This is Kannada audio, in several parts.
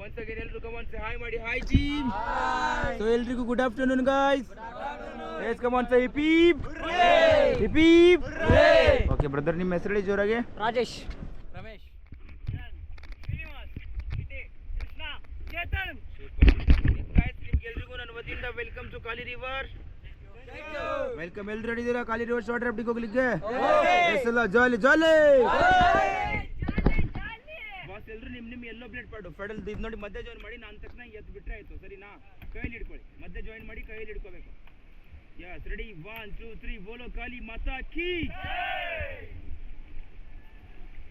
once again ಎಲ್ಲರೂ come on say hi ಮಾಡಿ hi team. So ಎಲ್ರಿಗೂ good afternoon guys. Yes come on say hip hip hooray. Hip hip hooray. Okay brother ನಿಮ್ಮ ಹೆಸರು ಹೇಳಿ ಜೋರಾಗಿ. ರಾಜೇಶ್, ರಮೇಶ್, ಶ್ರೀನಿವಾಸ್, ಕಿಟೆ, ಕೃಷ್ಣ, ಚೇತನ್. Yes guys ನಿಮಗೆ ಎಲ್ರಿಗೂ ನನ್ನ ವತಿಯಿಂದ ವೆಲ್ಕಮ್ ಟು ಕಾಲಿ ರಿವರ್. ವೆಲ್ಕಮ್ ಎಲ್ಲರೂ ರೆಡಿ ಇದ್ದೀರಾ ಕಾಲಿ ರಿವರ್ ಶಾರ್ಟ್ ರಾಫ್ಟಿಂಗ್ ಹೋಗ್ಲಿಕ್ಕೆ? ಎಸ್ ಎಲ್ಲ ಜಾಲಿ ಜಾಲಿ. ಎಲ್ಲರೂ ನಿಮ್ಮ ಎಲ್ಲೋ ಪ್ಲೇಟ್ ಪಾಡು ಫೆಡಲ್ ಇದು ನೋಡಿ ಮಧ್ಯೆ ಜಾಯಿನ್ ಮಾಡಿ ನಾನು ತಕ್ಷಣ ಎತ್ತು ಬಿಟ್ಟರೆ ಆಯಿತು ಸರಿನಾ? ಕೈಯಲ್ಲಿ ಹಿಡ್ಕೊಳ್ಳಿ, ಮಧ್ಯೆ ಜಾಯಿನ್ ಮಾಡಿ ಕೈಯಲ್ಲಿ ಹಿಡ್ಕೋಬೇಕು. ಯಸ್ ರೆಡಿ 1 2 3 ಬೋಲೋ ಕಾಲಿ ಮಾತಾ ಕೀ.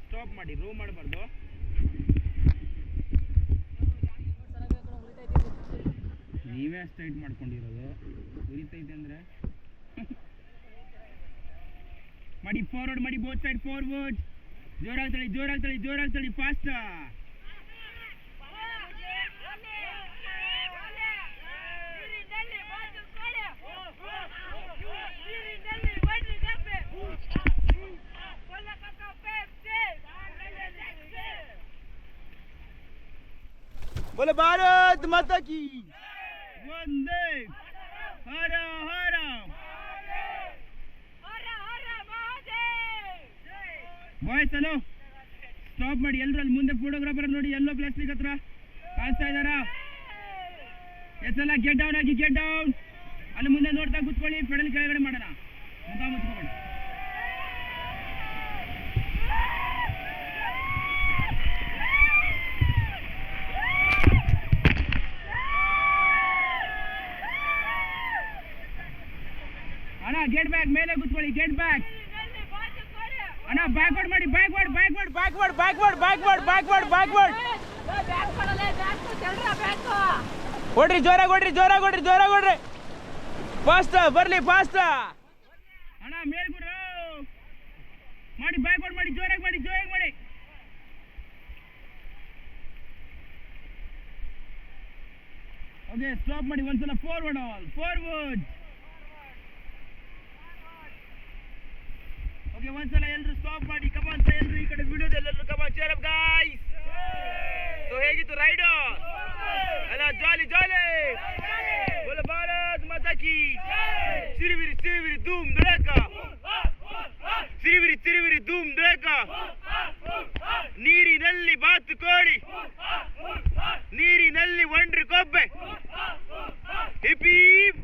ಸ್ಟಾಪ್ ಮಾಡಿ, ರೋ ಮಾಡಬಾರ್ದು. ನೀವೇ ಅಷ್ಟು ಟೈಟ್ ಮಾಡ್ಕೊಂಡಿರೋದು, ಉರಿತೈತೆ ಅಂದರೆ ಮಾಡಿ. ಫಾರ್ವರ್ಡ್ ಮಾಡಿ, ಬೋತ್ ಸೈಡ್ ಫಾರ್ವರ್ಡ್. ಜೋರಾಗ್ತಳಿ ಜೋರಾಗ್ತಳಿ ಜೋರಾಗ್ತಳಿ ಫಾಸ್ಟ್. बोले भारत माता की वंदे हर हर ಬಾಯ್ಸ್ ಹಲೋ ಸ್ಟಾಪ್ ಮಾಡಿ. ಎಲ್ಲರೂ ಅಲ್ಲಿ ಮುಂದೆ ಫೋಟೋಗ್ರಾಫರ್ ನೋಡಿ, ಎಲ್ಲೋ ಪ್ಲಾಸ್ಟಿಕ್ ಹತ್ರ ಕಾಣಿಸ್ತಾ ಇದ್ದಾರಾ? ಎಷ್ಟೆಲ್ಲ ಗೆಟ್ ಡೌನ್ ಆಗಿ ಗೆಟ್ ಡೌನ್. ಅಲ್ಲಿ ಮುಂದೆ ನೋಡ್ತಾ ಕೂತ್ಕೊಳ್ಳಿ, ಪೆಡಲ್ ಕೆಳಗಡೆ ಮಾಡೋಣ, ಮುಖ ಮುಚ್ಕೊಂಡು. ಅಣ್ಣ ಗೆಟ್ ಬ್ಯಾಕ್, ಮೇಲೆ ಕೂತ್ಕೊಳ್ಳಿ, ಗೆಟ್ ಬ್ಯಾಕ್. ಅಣ್ಣ ಬ್ಯಾಕ್ವರ್ಡ್ ಮಾಡಿ, backward backward backward backward backward backward backward. ಓಡ್ರಿ ಜೋರಾಗಿ ಓಡ್ರಿ, ಜೋರಾಗಿ ಓಡ್ರಿ, ಜೋರಾಗಿ ಓಡ್ರಿ. ಫಾಸ್ಟ್ ಬರ್ಲಿ ಫಾಸ್ಟ್. ಅಣ್ಣ ಮೇಲ್ಗುಡ್ರು ಮಾಡಿ, ಬ್ಯಾಕ್ವರ್ಡ್ ಮಾಡಿ, ಜೋರಾಗಿ ಮಾಡಿ, ಜೋರಾಗಿ ಮಾಡಿ. ಓಕೆ ಸ್ಟಾಪ್ ಮಾಡಿ, ಒಂದ್ಸಲ ಫಾರ್ವರ್ಡ್ ಆಲ್ ಫಾರ್ವರ್ಡ್. ಓಕೆ ಒಂದ್ಸಲ ಎಲ್ಲರೂ ಸ್ಟಾಪ್ ಮಾಡಿ. ಕಮಾನ್ ಎಲ್ಲರೂ ಈ ಕಡೆ ವಿಡಿಯೋದೆಲ್ಲರೂ ಕಮಾನ್ ಚೇರ್ ಅಪ್ ಗೈಸ್. ಸೊ ಹೇಗಿತ್ತು ರೈಡ್? ಅಲ್ಲ ಜಾಲಿ ಜಾಲಿ. ಬೋಲೋ ಭಾರತ್ ಮಾತಾ ಕಿ. ಸಿರಿವಿರಿ ಸಿರಿವಿರಿ ಧೂಮ್ ಧಡಕ, ಸಿರಿವಿರಿ ಸಿರಿವಿರಿ ಧೂಮ್ ಧಡಕ. ನೀರಿನಲ್ಲಿ ಬಾತುಕೋಳಿ, ನೀರಿನಲ್ಲಿ ಒಂಡ್ರಿ ಕೊಬ್ಬೆ. Hip hip